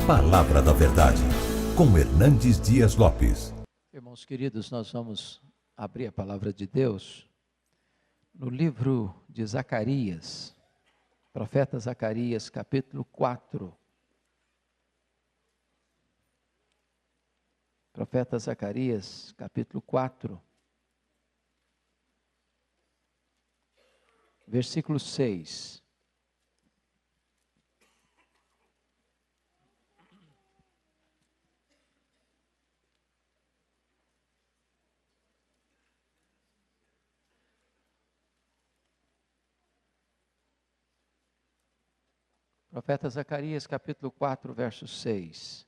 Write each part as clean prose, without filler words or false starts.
Palavra da Verdade, com Hernandes Dias Lopes. Irmãos queridos, nós vamos abrir a palavra de Deus no livro de Zacarias, profeta Zacarias, capítulo 4. Profeta Zacarias, capítulo 4, versículo 6. Profeta Zacarias, capítulo 4, verso 6.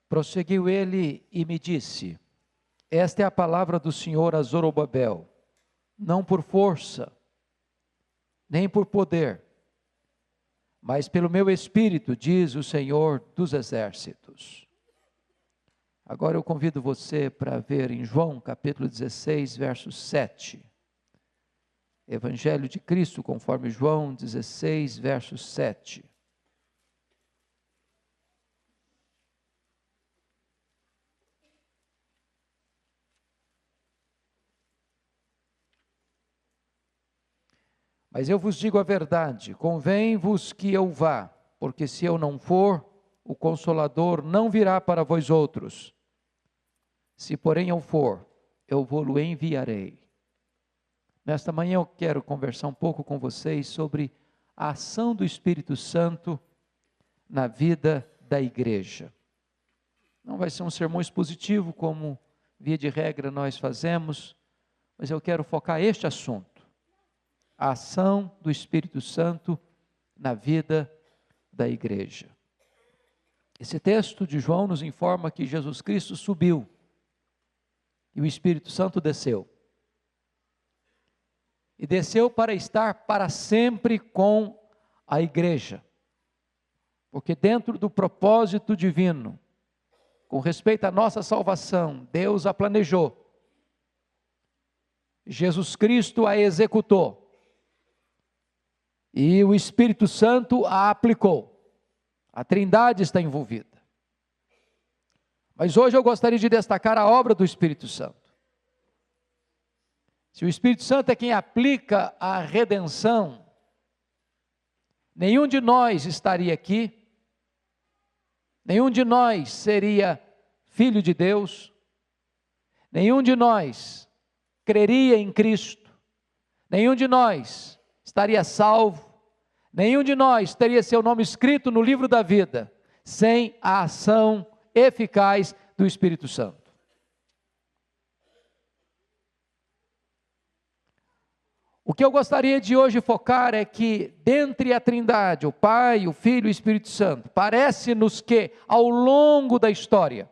Prosseguiu ele e me disse: esta é a palavra do Senhor a Zorobabel, não por força, nem por poder, mas pelo meu Espírito, diz o Senhor dos Exércitos. Agora eu convido você para ver em João, capítulo 16, verso 7. Evangelho de Cristo, conforme João 16, verso 7. Mas eu vos digo a verdade, convém-vos que eu vá, porque se eu não for, o Consolador não virá para vós outros. Se porém eu for, eu vou-lo enviarei. Nesta manhã eu quero conversar um pouco com vocês sobre a ação do Espírito Santo na vida da igreja. Não vai ser um sermão expositivo, como via de regra nós fazemos, mas eu quero focar este assunto: a ação do Espírito Santo na vida da igreja. Esse texto de João nos informa que Jesus Cristo subiu e o Espírito Santo desceu. E desceu para estar para sempre com a igreja. Porque dentro do propósito divino, com respeito à nossa salvação, Deus a planejou. Jesus Cristo a executou. E o Espírito Santo a aplicou. A Trindade está envolvida. Mas hoje eu gostaria de destacar a obra do Espírito Santo. Se o Espírito Santo é quem aplica a redenção, nenhum de nós estaria aqui, nenhum de nós seria filho de Deus, nenhum de nós creria em Cristo, nenhum de nós estaria salvo, nenhum de nós teria seu nome escrito no livro da vida, sem a ação eficaz do Espírito Santo. O que eu gostaria de hoje focar é que, dentre a Trindade, o Pai, o Filho e o Espírito Santo, parece-nos que, ao longo da história,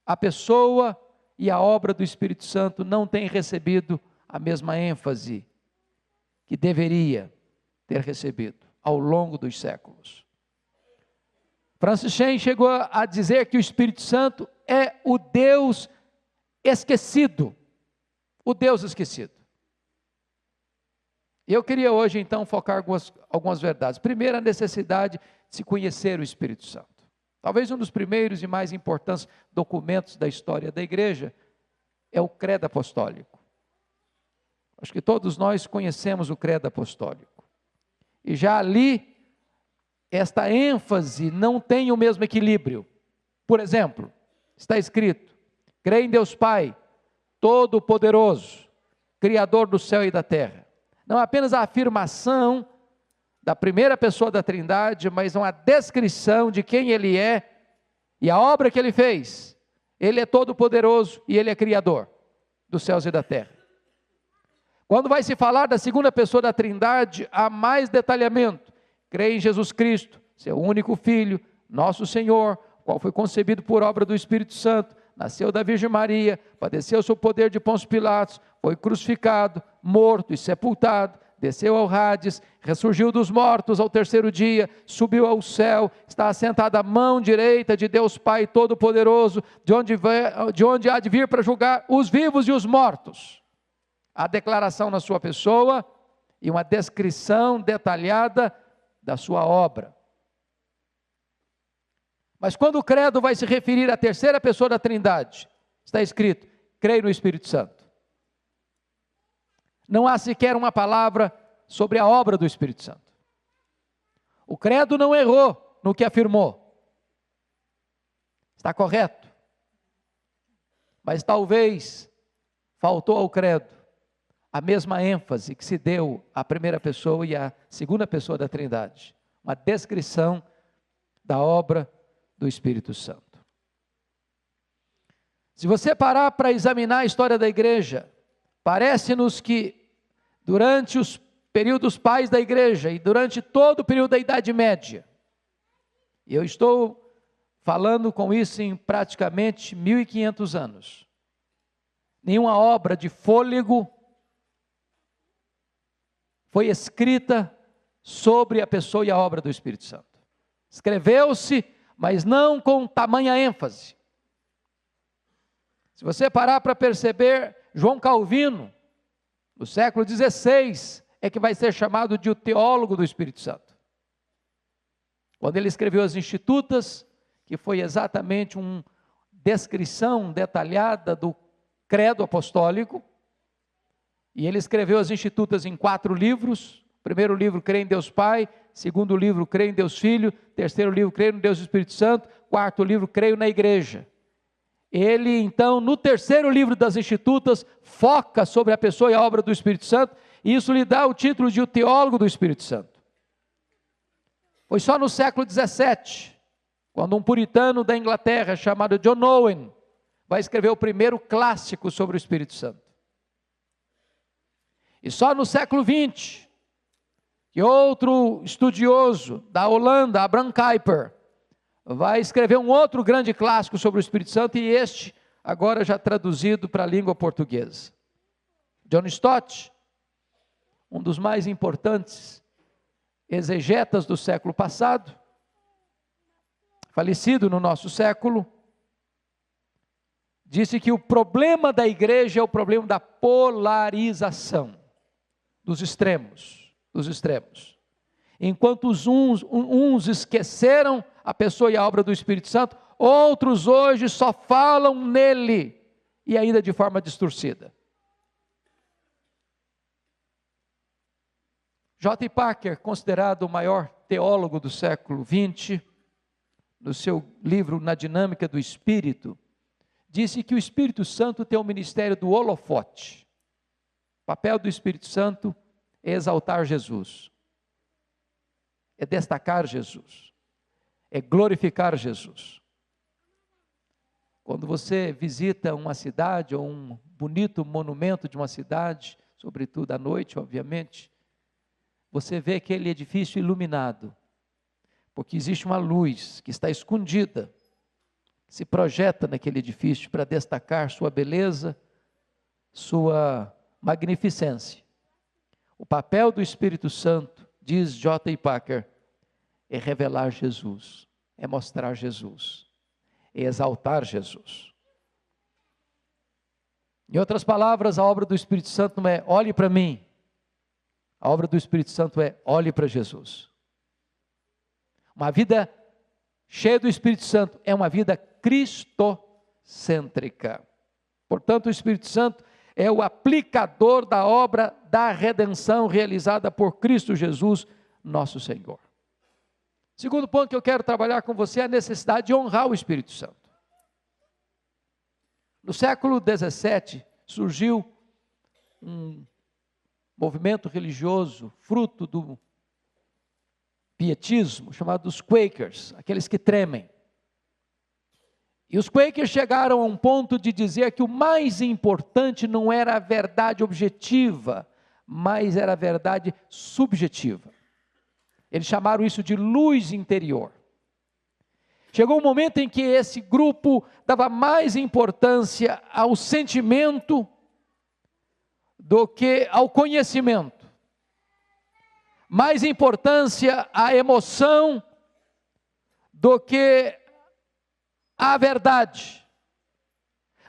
a pessoa e a obra do Espírito Santo não têm recebido a mesma ênfase que deveria ter recebido ao longo dos séculos. Francis Chan chegou a dizer que o Espírito Santo é o Deus esquecido, o Deus esquecido. Eu queria hoje então focar algumas verdades. Primeiro, a necessidade de se conhecer o Espírito Santo. Talvez um dos primeiros e mais importantes documentos da história da igreja é o Credo Apostólico. Acho que todos nós conhecemos o Credo Apostólico. E já ali, esta ênfase não tem o mesmo equilíbrio. Por exemplo, está escrito: creio em Deus Pai, Todo-Poderoso, Criador do céu e da terra. Não apenas a afirmação da primeira pessoa da Trindade, mas uma descrição de quem Ele é e a obra que Ele fez. Ele é todo-poderoso e Ele é Criador dos céus e da terra. Quando vai se falar da segunda pessoa da Trindade, há mais detalhamento. Creio em Jesus Cristo, seu único Filho, nosso Senhor, qual foi concebido por obra do Espírito Santo, nasceu da Virgem Maria, padeceu sob o poder de Pôncio Pilatos, foi crucificado, morto e sepultado, desceu ao Hades, ressurgiu dos mortos ao terceiro dia, subiu ao céu, está assentado à mão direita de Deus Pai Todo-Poderoso, de onde há de vir para julgar os vivos e os mortos. A declaração na sua pessoa e uma descrição detalhada da sua obra. Mas quando o credo vai se referir à terceira pessoa da Trindade, está escrito: creio no Espírito Santo. Não há sequer uma palavra sobre a obra do Espírito Santo. O credo não errou no que afirmou. Está correto. Mas talvez faltou ao credo a mesma ênfase que se deu à primeira pessoa e à segunda pessoa da Trindade. Uma descrição da obra do Espírito Santo. Se você parar para examinar a história da igreja, parece-nos que durante os períodos pais da igreja e durante todo o período da Idade Média, e eu estou falando com isso em praticamente 1500 anos, nenhuma obra de fôlego foi escrita sobre a pessoa e a obra do Espírito Santo. Escreveu-se, mas não com tamanha ênfase. Se você parar para perceber, João Calvino, no século XVI, é que vai ser chamado de o teólogo do Espírito Santo. Quando ele escreveu as Institutas, que foi exatamente uma descrição detalhada do credo apostólico, e ele escreveu as Institutas em 4 livros. Primeiro livro, Creio em Deus Pai. Segundo livro, Creio em Deus Filho. Terceiro livro, Creio em Deus Espírito Santo. Quarto livro, Creio na Igreja. Ele, então, no terceiro livro das Institutas, foca sobre a pessoa e a obra do Espírito Santo, e isso lhe dá o título de o teólogo do Espírito Santo. Foi só no século XVII, quando um puritano da Inglaterra, chamado John Owen, vai escrever o primeiro clássico sobre o Espírito Santo. E só no século XX, que outro estudioso da Holanda, Abraham Kuyper, vai escrever um outro grande clássico sobre o Espírito Santo, e este agora já traduzido para a língua portuguesa. John Stott, um dos mais importantes exegetas do século passado, falecido no nosso século, disse que o problema da igreja é o problema da polarização, dos extremos. Enquanto uns esqueceram a pessoa e a obra do Espírito Santo, outros hoje só falam nele, e ainda de forma distorcida. J. Packer, considerado o maior teólogo do século XX, no seu livro Na Dinâmica do Espírito, disse que o Espírito Santo tem o ministério do holofote. O papel do Espírito Santo é exaltar Jesus, é destacar Jesus, é glorificar Jesus. Quando você visita uma cidade ou um bonito monumento de uma cidade, sobretudo à noite, obviamente, você vê aquele edifício iluminado, porque existe uma luz que está escondida, que se projeta naquele edifício para destacar sua beleza, sua magnificência. O papel do Espírito Santo, diz J. Packer, é revelar Jesus, é mostrar Jesus, é exaltar Jesus. Em outras palavras, a obra do Espírito Santo não é olhe para mim, a obra do Espírito Santo é olhe para Jesus. Uma vida cheia do Espírito Santo é uma vida cristocêntrica. Portanto, o Espírito Santo é o aplicador da obra da redenção realizada por Cristo Jesus, nosso Senhor. Segundo ponto que eu quero trabalhar com você é a necessidade de honrar o Espírito Santo. No século XVII surgiu um movimento religioso, fruto do pietismo, chamado dos Quakers, aqueles que tremem. E os Quakers chegaram a um ponto de dizer que o mais importante não era a verdade objetiva, mas era a verdade subjetiva. Eles chamaram isso de luz interior. Chegou um momento em que esse grupo dava mais importância ao sentimento do que ao conhecimento. Mais importância à emoção do que à verdade.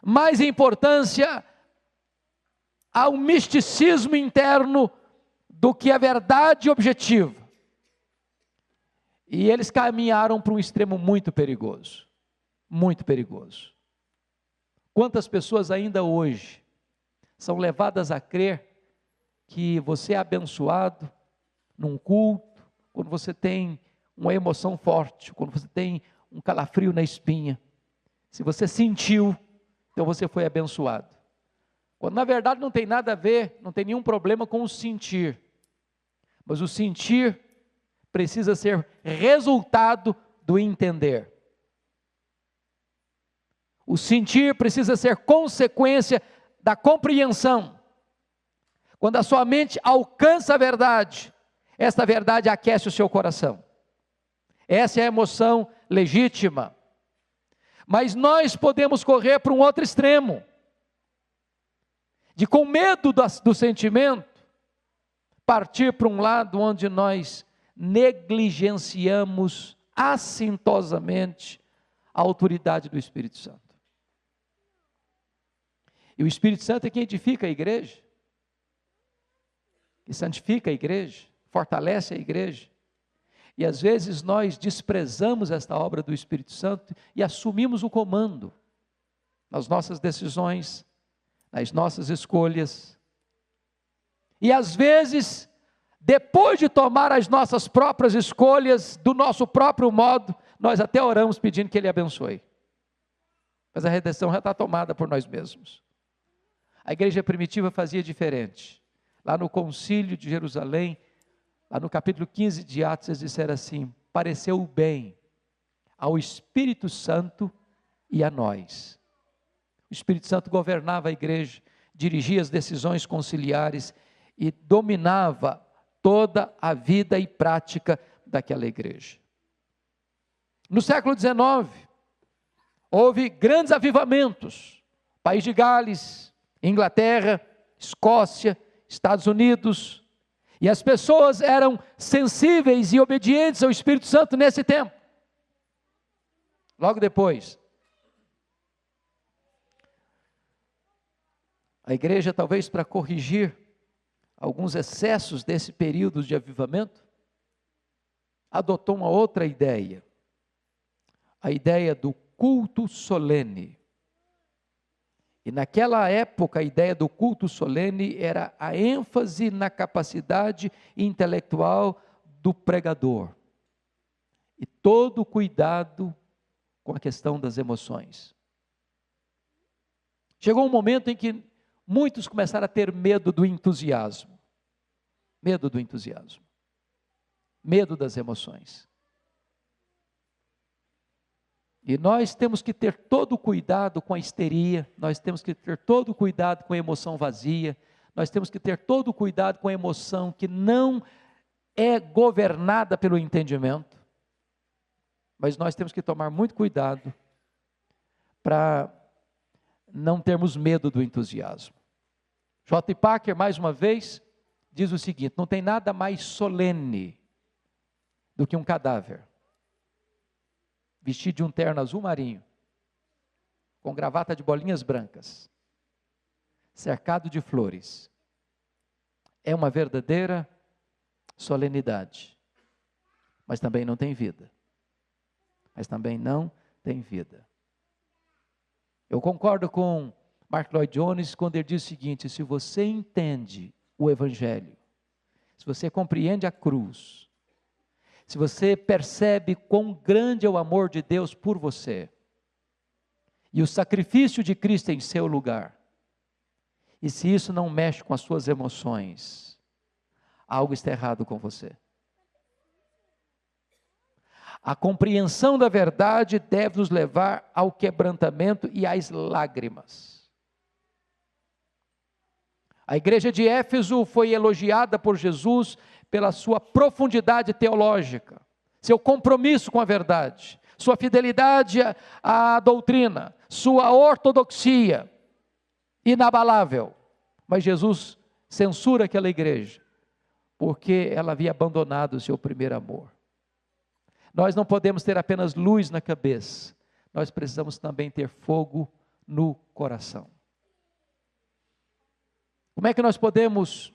Mais importância ao misticismo interno do que à verdade objetiva. E eles caminharam para um extremo muito perigoso. Muito perigoso. Quantas pessoas ainda hoje são levadas a crer que você é abençoado num culto, quando você tem uma emoção forte, quando você tem um calafrio na espinha. Se você sentiu, então você foi abençoado. Quando na verdade não tem nada a ver, não tem nenhum problema com o sentir. Mas o sentir precisa ser resultado do entender. O sentir precisa ser consequência da compreensão. Quando a sua mente alcança a verdade, esta verdade aquece o seu coração. Essa é a emoção legítima. Mas nós podemos correr para um outro extremo, de com medo do sentimento, partir para um lado onde nós negligenciamos assintosamente a autoridade do Espírito Santo. E o Espírito Santo é quem edifica a igreja, que santifica a igreja, fortalece a igreja. E às vezes nós desprezamos esta obra do Espírito Santo e assumimos o comando nas nossas decisões, nas nossas escolhas. E às vezes, depois de tomar as nossas próprias escolhas, do nosso próprio modo, nós até oramos pedindo que Ele abençoe. Mas a redenção já está tomada por nós mesmos. A igreja primitiva fazia diferente. Lá no concílio de Jerusalém, lá no capítulo 15 de Atos, eles disseram assim: pareceu bem ao Espírito Santo e a nós. O Espírito Santo governava a igreja, dirigia as decisões conciliares e dominava toda a vida e prática daquela igreja. No século XIX, houve grandes avivamentos. País de Gales, Inglaterra, Escócia, Estados Unidos. E as pessoas eram sensíveis e obedientes ao Espírito Santo nesse tempo. Logo depois, a igreja, talvez para corrigir alguns excessos desse período de avivamento, adotou uma outra ideia. A ideia do culto solene. E naquela época a ideia do culto solene era a ênfase na capacidade intelectual do pregador. E todo cuidado com a questão das emoções. Chegou um momento em que muitos começaram a ter medo do entusiasmo. Medo do entusiasmo. Medo das emoções. E nós temos que ter todo o cuidado com a histeria, nós temos que ter todo o cuidado com a emoção vazia, nós temos que ter todo o cuidado com a emoção que não é governada pelo entendimento, mas nós temos que tomar muito cuidado para não termos medo do entusiasmo. J. Packer, mais uma vez, diz o seguinte: não tem nada mais solene do que um cadáver vestido de um terno azul marinho, com gravata de bolinhas brancas, cercado de flores. É uma verdadeira solenidade, mas também não tem vida. Mas também não tem vida. Eu concordo com Mark Lloyd Jones quando ele diz o seguinte: se você entende o Evangelho, se você compreende a cruz, se você percebe quão grande é o amor de Deus por você, e o sacrifício de Cristo em seu lugar, e se isso não mexe com as suas emoções, algo está errado com você. A compreensão da verdade deve nos levar ao quebrantamento e às lágrimas. A igreja de Éfeso foi elogiada por Jesus pela sua profundidade teológica, seu compromisso com a verdade, sua fidelidade à doutrina, sua ortodoxia inabalável. Mas Jesus censura aquela igreja, porque ela havia abandonado o seu primeiro amor. Nós não podemos ter apenas luz na cabeça, nós precisamos também ter fogo no coração. Como é que nós podemos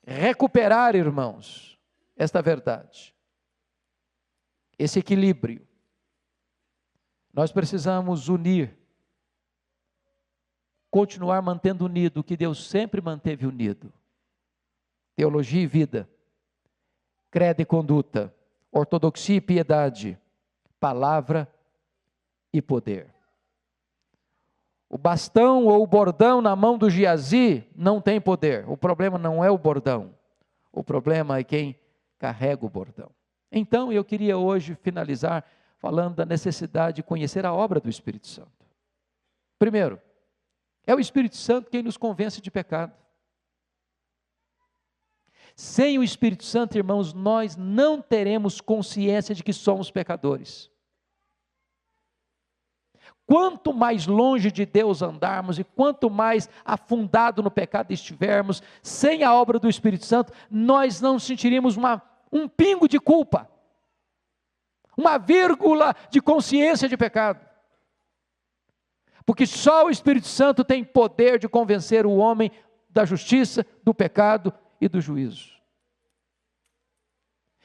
recuperar, irmãos, esta verdade? esse equilíbrio. Nós precisamos unir, continuar mantendo unido o que Deus sempre manteve unido: teologia e vida, credo e conduta, ortodoxia e piedade, palavra e poder. O bastão ou o bordão na mão do Giazi não tem poder. O problema não é o bordão, o problema é quem carrega o bordão. Então eu queria hoje finalizar falando da necessidade de conhecer a obra do Espírito Santo. Primeiro, é o Espírito Santo quem nos convence de pecado. Sem o Espírito Santo, irmãos, nós não teremos consciência de que somos pecadores. Quanto mais longe de Deus andarmos e quanto mais afundado no pecado estivermos, sem a obra do Espírito Santo, nós não sentiríamos um pingo de culpa, uma vírgula de consciência de pecado. Porque só o Espírito Santo tem poder de convencer o homem da justiça, do pecado e do juízo.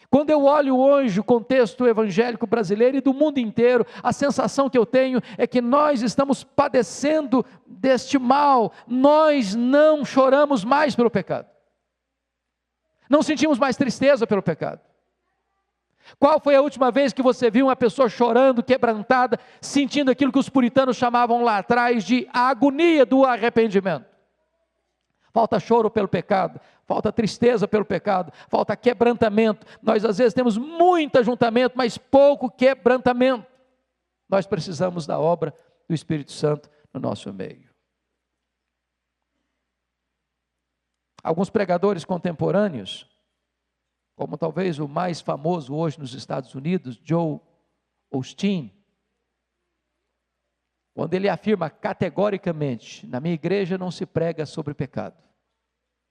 Quando eu olho hoje o contexto evangélico brasileiro e do mundo inteiro, a sensação que eu tenho é que nós estamos padecendo deste mal. Nós não choramos mais pelo pecado, não sentimos mais tristeza pelo pecado. Qual foi a última vez que você viu uma pessoa chorando, quebrantada, sentindo aquilo que os puritanos chamavam lá atrás de a agonia do arrependimento? Falta choro pelo pecado, falta tristeza pelo pecado, falta quebrantamento. Nós às vezes temos muito ajuntamento, mas pouco quebrantamento. Nós precisamos da obra do Espírito Santo no nosso meio. Alguns pregadores contemporâneos, como talvez o mais famoso hoje nos Estados Unidos, Joel Osteen, quando ele afirma categoricamente: na minha igreja não se prega sobre pecado.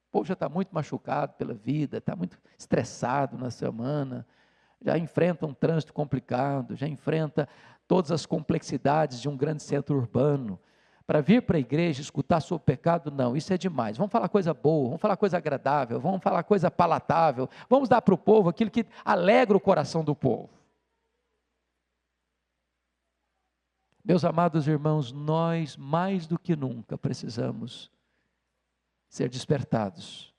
O povo já está muito machucado pela vida, está muito estressado na semana, já enfrenta um trânsito complicado, já enfrenta todas as complexidades de um grande centro urbano. Para vir para a igreja escutar sobre pecado, não, isso é demais. Vamos falar coisa boa, vamos falar coisa agradável, vamos falar coisa palatável, vamos dar para o povo aquilo que alegra o coração do povo. Meus amados irmãos, nós mais do que nunca precisamos ser despertados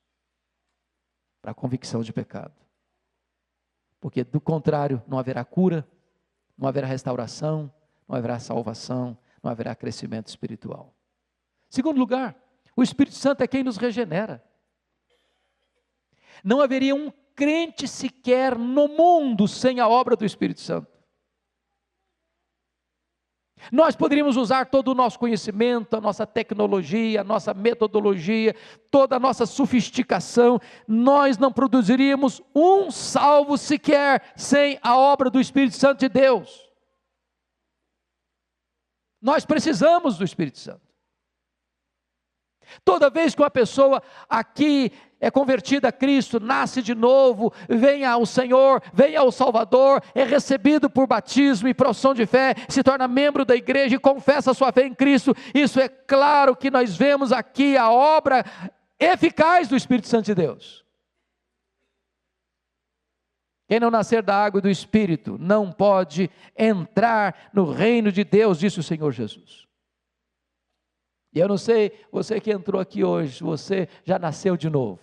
para a convicção de pecado, porque do contrário não haverá cura, não haverá restauração, não haverá salvação, não haverá crescimento espiritual. Segundo lugar, o Espírito Santo é quem nos regenera. Não haveria um crente sequer no mundo sem a obra do Espírito Santo. Nós poderíamos usar todo o nosso conhecimento, a nossa tecnologia, a nossa metodologia, toda a nossa sofisticação, nós não produziríamos um salvo sequer sem a obra do Espírito Santo de Deus. Nós precisamos do Espírito Santo. Toda vez que uma pessoa aqui é convertida a Cristo, nasce de novo, vem ao Senhor, vem ao Salvador, é recebido por batismo e profissão de fé, se torna membro da igreja e confessa a sua fé em Cristo, isso é claro que nós vemos aqui a obra eficaz do Espírito Santo de Deus. Quem não nascer da água e do Espírito não pode entrar no reino de Deus, disse o Senhor Jesus. E eu não sei, você que entrou aqui hoje, você já nasceu de novo.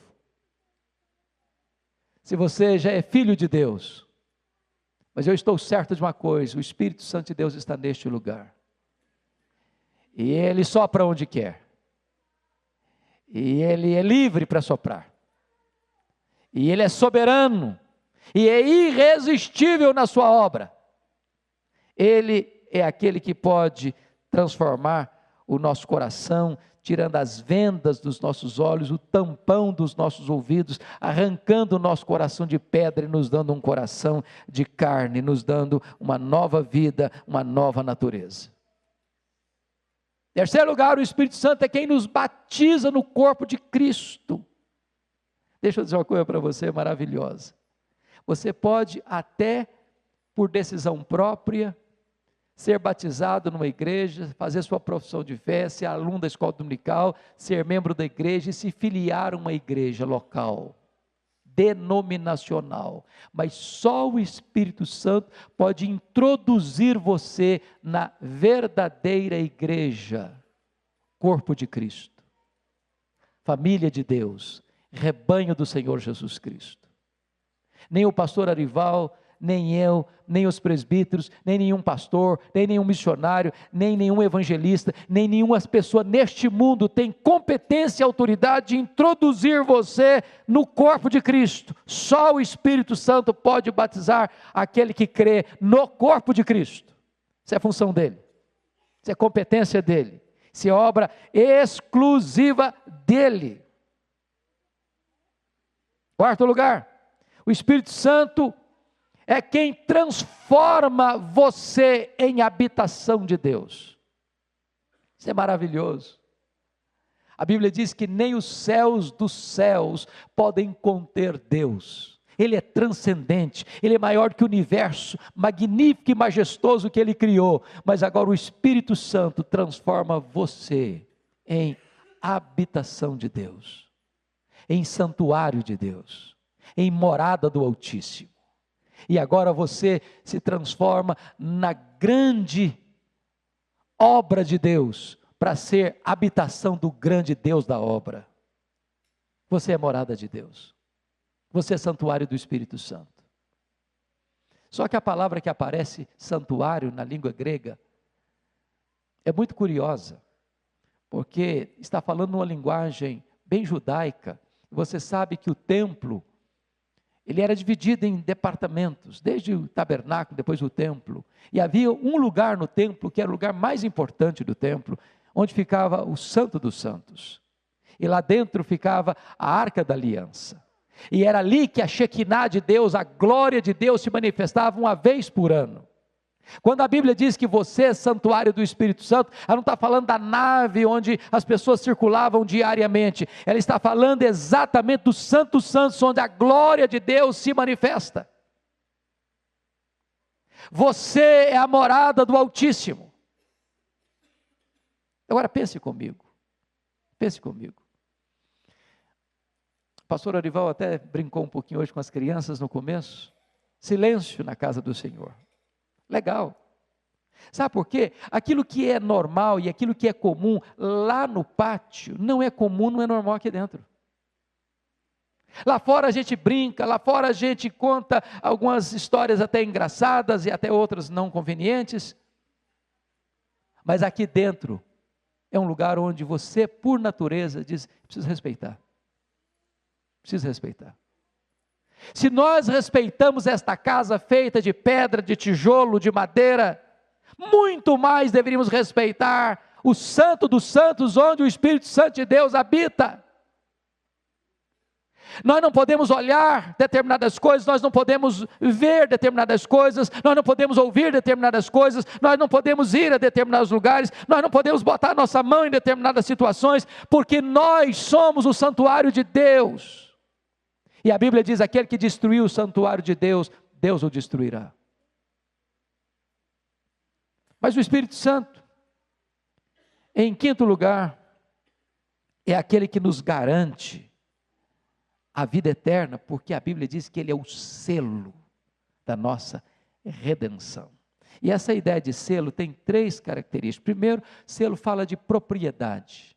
Se você já é filho de Deus, mas eu estou certo de uma coisa: o Espírito Santo de Deus está neste lugar. E Ele sopra onde quer. E Ele é livre para soprar. E Ele é soberano. E é irresistível na sua obra. Ele é aquele que pode transformar o nosso coração, tirando as vendas dos nossos olhos, o tampão dos nossos ouvidos, arrancando o nosso coração de pedra e nos dando um coração de carne, nos dando uma nova vida, uma nova natureza. Terceiro lugar, o Espírito Santo é quem nos batiza no corpo de Cristo. Deixa eu dizer uma coisa para você maravilhosa. Você pode até, por decisão própria, ser batizado numa igreja, fazer sua profissão de fé, ser aluno da escola dominical, ser membro da igreja e se filiar a uma igreja local. denominacional, mas só o Espírito Santo pode introduzir você na verdadeira igreja, corpo de Cristo, família de Deus, rebanho do Senhor Jesus Cristo. Nem o pastor Arival, nem eu, nem os presbíteros, nem nenhum pastor, nem nenhum missionário, nem nenhum evangelista, nem nenhuma pessoa neste mundo tem competência e autoridade de introduzir você no corpo de Cristo. Só o Espírito Santo pode batizar aquele que crê no corpo de Cristo. Isso é função dele, isso é competência dele, isso é obra exclusiva dele. Quarto lugar, o Espírito Santo é quem transforma você em habitação de Deus. Isso é maravilhoso. A Bíblia diz que nem os céus dos céus podem conter Deus. Ele é transcendente, Ele é maior que o universo, magnífico e majestoso que Ele criou. Mas agora o Espírito Santo transforma você em habitação de Deus, em santuário de Deus, em morada do Altíssimo. E agora você se transforma na grande obra de Deus, para ser habitação do grande Deus da obra. Você é morada de Deus, você é santuário do Espírito Santo. Só que a palavra que aparece, santuário, na língua grega, é muito curiosa, porque está falando uma linguagem bem judaica. Você sabe que o templo, ele era dividido em departamentos, desde o tabernáculo, depois o templo, e havia um lugar no templo, que era o lugar mais importante do templo, onde ficava o Santo dos Santos, e lá dentro ficava a Arca da Aliança, e era ali que a Shekinah de Deus, a glória de Deus se manifestava uma vez por ano. Quando a Bíblia diz que você é santuário do Espírito Santo, ela não está falando da nave onde as pessoas circulavam diariamente, ela está falando exatamente do Santo dos Santos, onde a glória de Deus se manifesta. Você é a morada do Altíssimo. Agora pense comigo, o pastor Arival até brincou um pouquinho hoje com as crianças no começo. Silêncio na casa do Senhor. Legal. Sabe por quê? Aquilo que é normal e aquilo que é comum lá no pátio, não é comum, não é normal aqui dentro. Lá fora a gente brinca, lá fora a gente conta algumas histórias até engraçadas e até outras não convenientes. Mas aqui dentro é um lugar onde você, por natureza, diz, preciso respeitar. Preciso respeitar. Se nós respeitamos esta casa feita de pedra, de tijolo, de madeira, muito mais deveríamos respeitar o Santo dos Santos, onde o Espírito Santo de Deus habita. Nós não podemos olhar determinadas coisas, nós não podemos ver determinadas coisas, nós não podemos ouvir determinadas coisas, nós não podemos ir a determinados lugares, nós não podemos botar nossa mão em determinadas situações, porque nós somos o santuário de Deus. E a Bíblia diz, aquele que destruiu o santuário de Deus, Deus o destruirá. Mas o Espírito Santo, em quinto lugar, é aquele que nos garante a vida eterna, porque a Bíblia diz que ele é o selo da nossa redenção. E essa ideia de selo tem três características. Primeiro, selo fala de propriedade.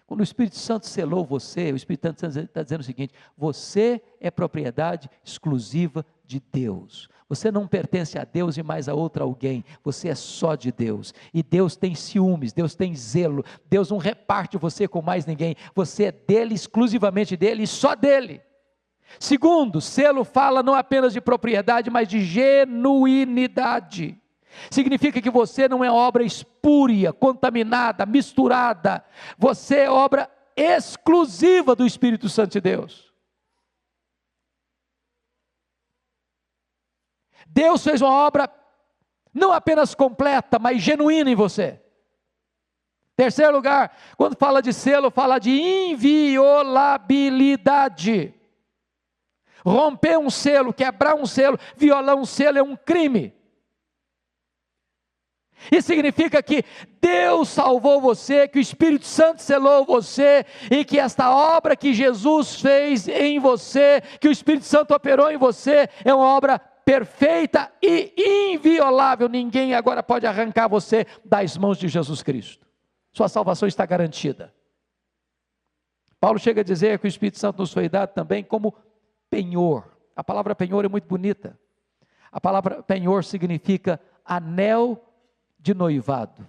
Quando o Espírito Santo selou você, o Espírito Santo está dizendo o seguinte: você é propriedade exclusiva de Deus. Você não pertence a Deus e mais a outra alguém, você é só de Deus. E Deus tem ciúmes, Deus tem zelo, Deus não reparte você com mais ninguém, você é dele, exclusivamente dele e só dele. Segundo, selo fala não apenas de propriedade, mas de genuinidade. Significa que você não é obra espúria, contaminada, misturada. Você é obra exclusiva do Espírito Santo de Deus. Deus fez uma obra não apenas completa, mas genuína em você. Terceiro lugar, quando fala de selo, fala de inviolabilidade. Romper um selo, quebrar um selo, violar um selo é um crime. Isso significa que Deus salvou você, que o Espírito Santo selou você, e que esta obra que Jesus fez em você, que o Espírito Santo operou em você, é uma obra perfeita e inviolável. Ninguém agora pode arrancar você das mãos de Jesus Cristo. Sua salvação está garantida. Paulo chega a dizer que o Espírito Santo nos foi dado também como penhor. A palavra penhor é muito bonita. A palavra penhor significa anel de noivado.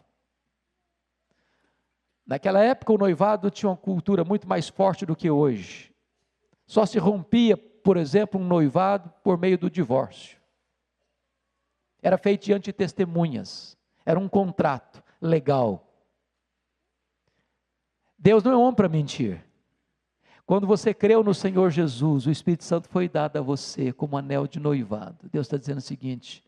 Naquela época o noivado tinha uma cultura muito mais forte do que hoje. Só se rompia, por exemplo, um noivado por meio do divórcio. Era feito diante de testemunhas. Era um contrato legal. Deus não é homem para mentir. Quando você creu no Senhor Jesus, o Espírito Santo foi dado a você como anel de noivado. Deus está dizendo o seguinte: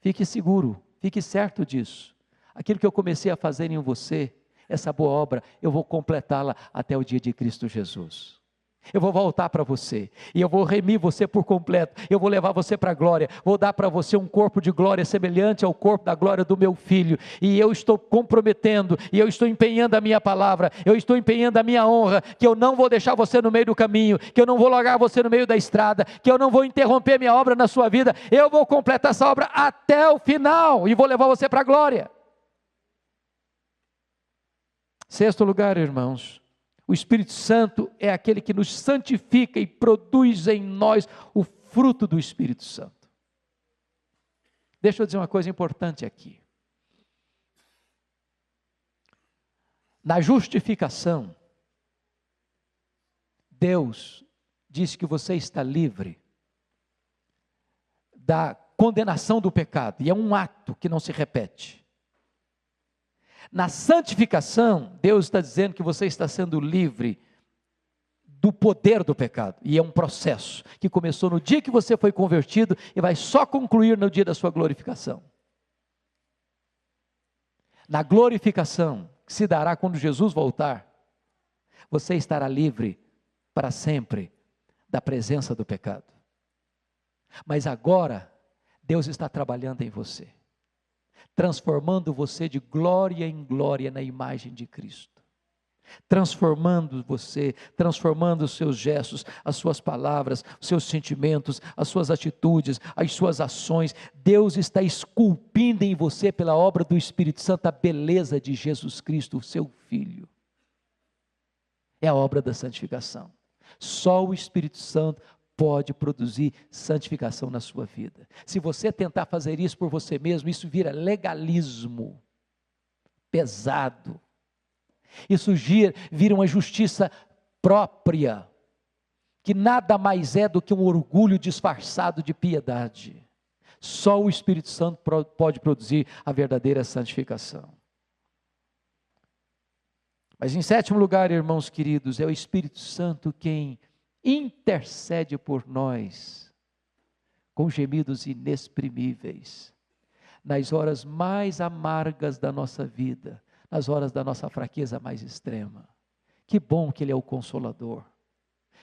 fique seguro, fique certo disso. Aquilo que eu comecei a fazer em você, essa boa obra, eu vou completá-la até o dia de Cristo Jesus. Eu vou voltar para você, e eu vou remir você por completo, eu vou levar você para a glória, vou dar para você um corpo de glória semelhante ao corpo da glória do meu Filho, e eu estou comprometendo, e eu estou empenhando a minha palavra, eu estou empenhando a minha honra, que eu não vou deixar você no meio do caminho, que eu não vou largar você no meio da estrada, que eu não vou interromper minha obra na sua vida, eu vou completar essa obra até o final, e vou levar você para a glória. Sexto lugar, irmãos, o Espírito Santo é aquele que nos santifica e produz em nós o fruto do Espírito Santo. Deixa eu dizer uma coisa importante aqui. Na justificação, Deus diz que você está livre da condenação do pecado, e é um ato que não se repete. Na santificação, Deus está dizendo que você está sendo livre do poder do pecado, e é um processo que começou no dia que você foi convertido e vai só concluir no dia da sua glorificação. Na glorificação, que se dará quando Jesus voltar, você estará livre para sempre da presença do pecado. Mas agora, Deus está trabalhando em você, transformando você de glória em glória na imagem de Cristo, transformando você, transformando os seus gestos, as suas palavras, os seus sentimentos, as suas atitudes, as suas ações. Deus está esculpindo em você, pela obra do Espírito Santo, a beleza de Jesus Cristo, o seu Filho. É a obra da santificação. Só o Espírito Santo pode produzir santificação na sua vida. Se você tentar fazer isso por você mesmo, isso vira legalismo pesado. Isso vira uma justiça própria, que nada mais é do que um orgulho disfarçado de piedade. Só o Espírito Santo pode produzir a verdadeira santificação. Mas em sétimo lugar, irmãos queridos, é o Espírito Santo quem intercede por nós com gemidos inexprimíveis, nas horas mais amargas da nossa vida, nas horas da nossa fraqueza mais extrema. Que bom que Ele é o Consolador,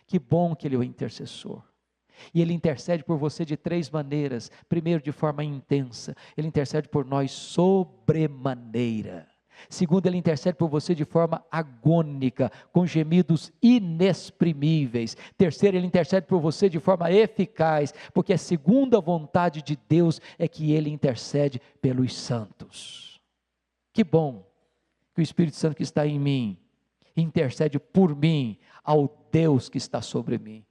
que bom que Ele é o intercessor, e Ele intercede por você de três maneiras. Primeiro, de forma intensa, Ele intercede por nós sobremaneira. Segundo, Ele intercede por você de forma agônica, com gemidos inexprimíveis. Terceiro, Ele intercede por você de forma eficaz, porque a segunda vontade de Deus é que Ele intercede pelos santos. Que bom que o Espírito Santo que está em mim, intercede por mim, ao Deus que está sobre mim.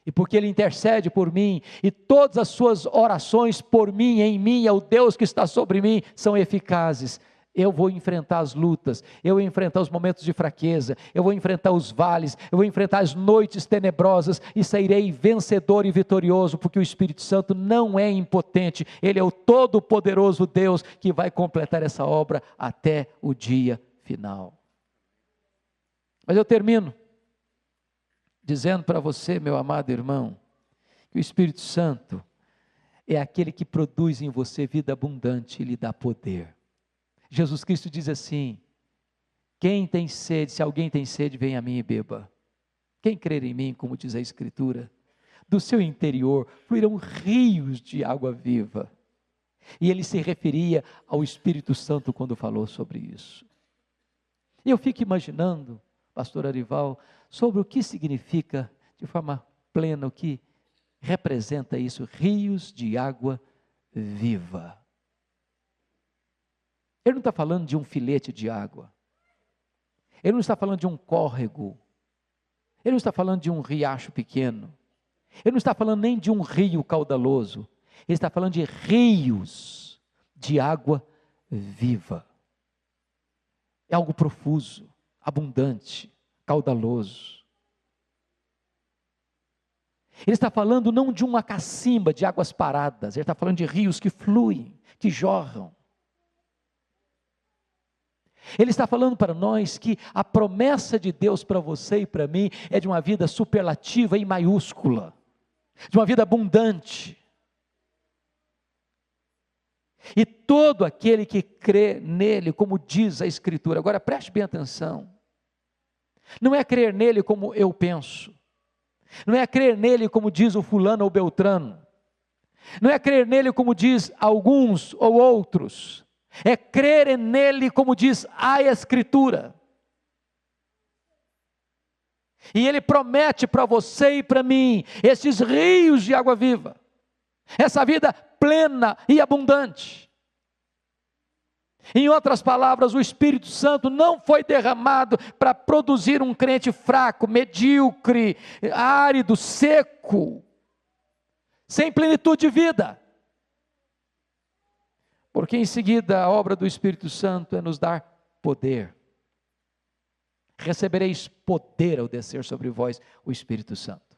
E porque Ele intercede por mim, e todas as suas orações por mim, em mim, ao Deus que está sobre mim, são eficazes. Eu vou enfrentar as lutas, eu vou enfrentar os momentos de fraqueza, eu vou enfrentar os vales, eu vou enfrentar as noites tenebrosas, e sairei vencedor e vitorioso, porque o Espírito Santo não é impotente, Ele é o todo-poderoso Deus, que vai completar essa obra até o dia final. Mas eu termino dizendo para você, meu amado irmão, que o Espírito Santo é aquele que produz em você vida abundante e lhe dá poder. Jesus Cristo diz assim: quem tem sede, se alguém tem sede, venha a mim e beba. Quem crer em mim, como diz a Escritura, do seu interior fluirão rios de água viva. E ele se referia ao Espírito Santo quando falou sobre isso. E eu fico imaginando, pastor Arival, sobre o que significa, de forma plena, o que representa isso, rios de água viva. Ele não está falando de um filete de água. Ele não está falando de um córrego. Ele não está falando de um riacho pequeno. Ele não está falando nem de um rio caudaloso. Ele está falando de rios de água viva. É algo profuso, abundante, caudaloso. Ele está falando não de uma cacimba de águas paradas, ele está falando de rios que fluem, que jorram. Ele está falando para nós que a promessa de Deus para você e para mim é de uma vida superlativa e maiúscula, de uma vida abundante. E todo aquele que crê nele, como diz a Escritura, agora preste bem atenção, não é crer nele como eu penso, não é crer nele como diz o fulano ou beltrano, não é crer nele como diz alguns ou outros, é crer nele como diz a Escritura. E ele promete para você e para mim, esses rios de água viva, essa vida plena e abundante. Em outras palavras, o Espírito Santo não foi derramado para produzir um crente fraco, medíocre, árido, seco, sem plenitude de vida. Porque em seguida a obra do Espírito Santo é nos dar poder. Recebereis poder ao descer sobre vós o Espírito Santo.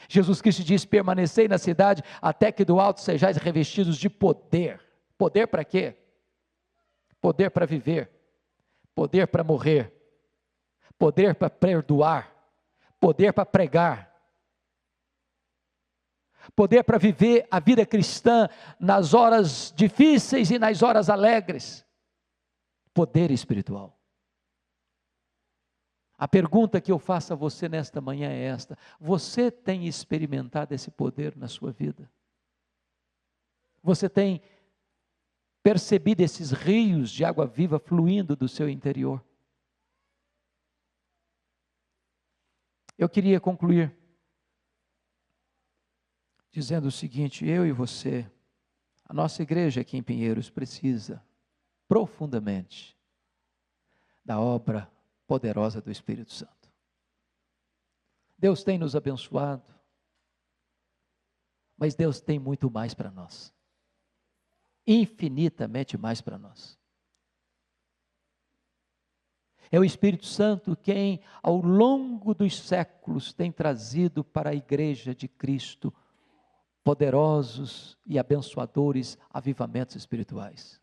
Jesus Cristo diz: permanecei na cidade até que do alto sejais revestidos de poder. Poder para quê? Poder para viver, poder para morrer, poder para perdoar, poder para pregar, poder para viver a vida cristã nas horas difíceis e nas horas alegres, poder espiritual. A pergunta que eu faço a você nesta manhã é esta: você tem experimentado esse poder na sua vida? Você tem percebido esses rios de água viva fluindo do seu interior? Eu queria concluir dizendo o seguinte: eu e você, a nossa igreja aqui em Pinheiros precisa profundamente da obra poderosa do Espírito Santo. Deus tem nos abençoado, mas Deus tem muito mais para nós, infinitamente mais para nós. É o Espírito Santo quem, ao longo dos séculos, tem trazido para a igreja de Cristo poderosos e abençoadores avivamentos espirituais.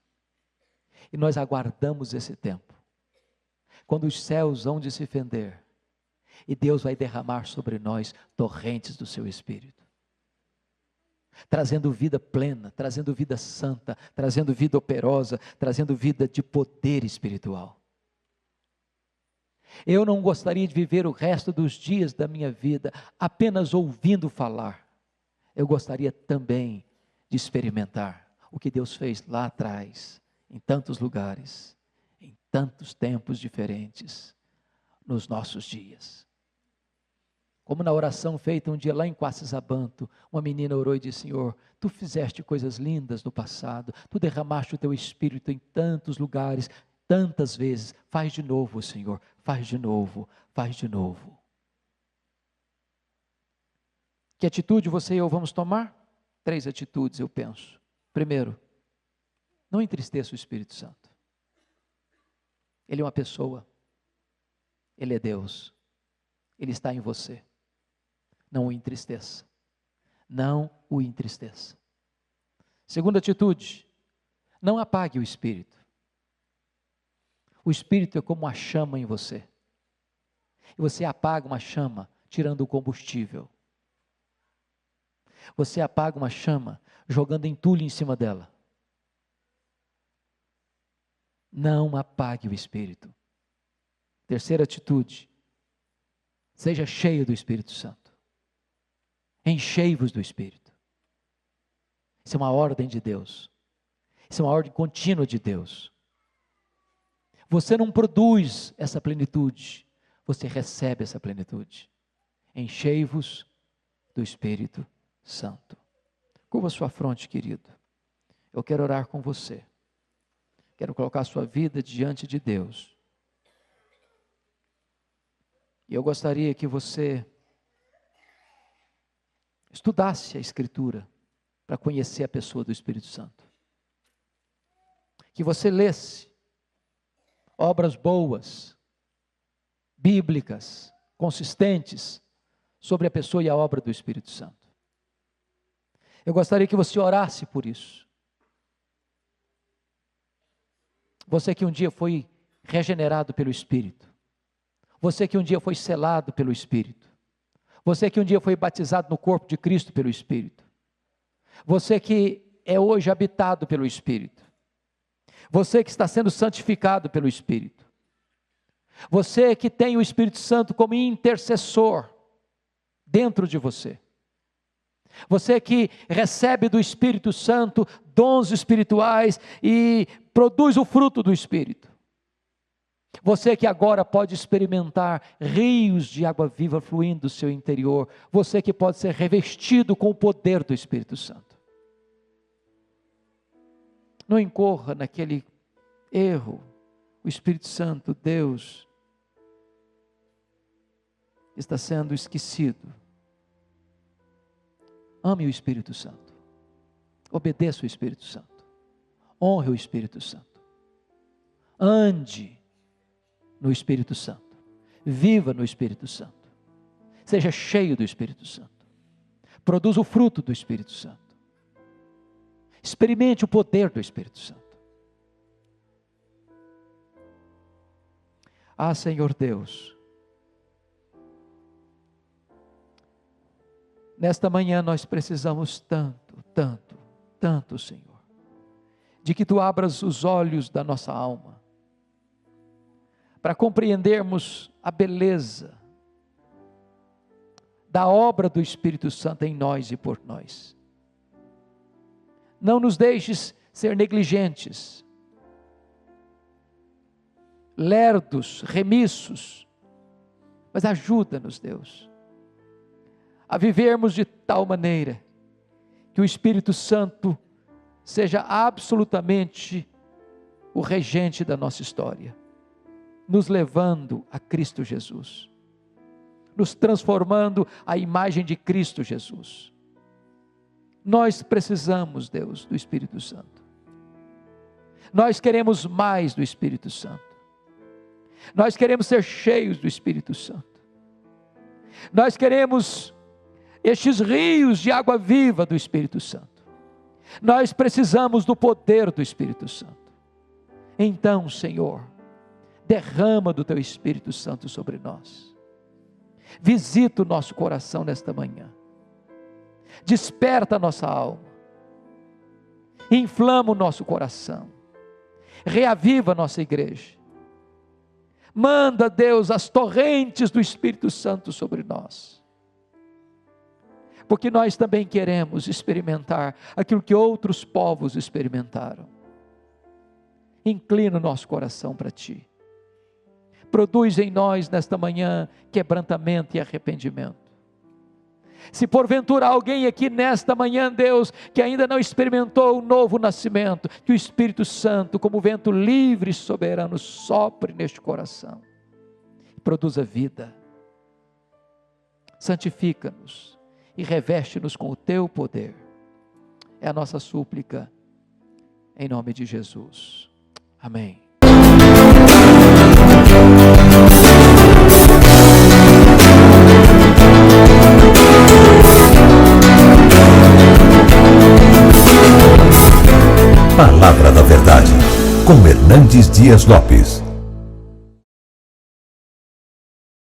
E nós aguardamos esse tempo, quando os céus hão de se fender, e Deus vai derramar sobre nós torrentes do seu Espírito, trazendo vida plena, trazendo vida santa, trazendo vida operosa, trazendo vida de poder espiritual. Eu não gostaria de viver o resto dos dias da minha vida apenas ouvindo falar. Eu gostaria também de experimentar o que Deus fez lá atrás, em tantos lugares, em tantos tempos diferentes, nos nossos dias. Como na oração feita um dia lá em Quacisabanto, uma menina orou e disse: Senhor, Tu fizeste coisas lindas no passado, Tu derramaste o Teu Espírito em tantos lugares, tantas vezes, faz de novo, Senhor, faz de novo, faz de novo. Que atitude você e eu vamos tomar? 3 atitudes, eu penso. Primeiro, não entristeça o Espírito Santo. Ele é uma pessoa, Ele é Deus, Ele está em você. Não o entristeça, não o entristeça. Segunda atitude, não apague o Espírito. O Espírito é como uma chama em você, e você apaga uma chama tirando o combustível. Você apaga uma chama jogando entulho em cima dela. Não apague o Espírito. Terceira atitude, seja cheio do Espírito Santo. Enchei-vos do Espírito. Isso é uma ordem de Deus. Isso é uma ordem contínua de Deus. Você não produz essa plenitude, você recebe essa plenitude. Enchei-vos do Espírito Santo. Curva sua fronte, querido. Eu quero orar com você. Quero colocar a sua vida diante de Deus. E eu gostaria que você estudasse a Escritura para conhecer a pessoa do Espírito Santo. Que você lesse obras boas, bíblicas, consistentes, sobre a pessoa e a obra do Espírito Santo. Eu gostaria que você orasse por isso. Você que um dia foi regenerado pelo Espírito. Você que um dia foi selado pelo Espírito. Você que um dia foi batizado no corpo de Cristo pelo Espírito. Você que é hoje habitado pelo Espírito. Você que está sendo santificado pelo Espírito. Você que tem o Espírito Santo como intercessor dentro de você. Você que recebe do Espírito Santo dons espirituais e produz o fruto do Espírito. Você que agora pode experimentar rios de água viva fluindo do seu interior. Você que pode ser revestido com o poder do Espírito Santo. Não incorra naquele erro. O Espírito Santo, Deus, está sendo esquecido. Ame o Espírito Santo. Obedeça o Espírito Santo. Honre o Espírito Santo. Ande no Espírito Santo. Viva no Espírito Santo. Seja cheio do Espírito Santo. Produza o fruto do Espírito Santo. Experimente o poder do Espírito Santo. Ah, Senhor Deus, nesta manhã nós precisamos tanto, Senhor, de que Tu abras os olhos da nossa alma, para compreendermos a beleza da obra do Espírito Santo em nós e por nós. Não nos deixes ser negligentes, lerdos, remissos, mas ajuda-nos, Deus, a vivermos de tal maneira que o Espírito Santo seja absolutamente o regente da nossa história, nos levando a Cristo Jesus, nos transformando à imagem de Cristo Jesus. Nós precisamos, Deus, do Espírito Santo. Nós queremos mais do Espírito Santo. Nós queremos ser cheios do Espírito Santo. Nós queremos estes rios de água viva do Espírito Santo. Nós precisamos do poder do Espírito Santo. Então, Senhor, derrama do Teu Espírito Santo sobre nós. Visita o nosso coração nesta manhã. Desperta a nossa alma. Inflama o nosso coração. Reaviva a nossa igreja. Manda, Deus, as torrentes do Espírito Santo sobre nós. Porque nós também queremos experimentar aquilo que outros povos experimentaram. Inclina o nosso coração para Ti. Produz em nós nesta manhã quebrantamento e arrependimento. Se porventura alguém aqui nesta manhã, Deus, que ainda não experimentou o novo nascimento, que o Espírito Santo, como vento livre e soberano, sopre neste coração, produza vida, santifica-nos e reveste-nos com o Teu poder. É a nossa súplica, em nome de Jesus. Amém. Palavra da Verdade, com Hernandes Dias Lopes.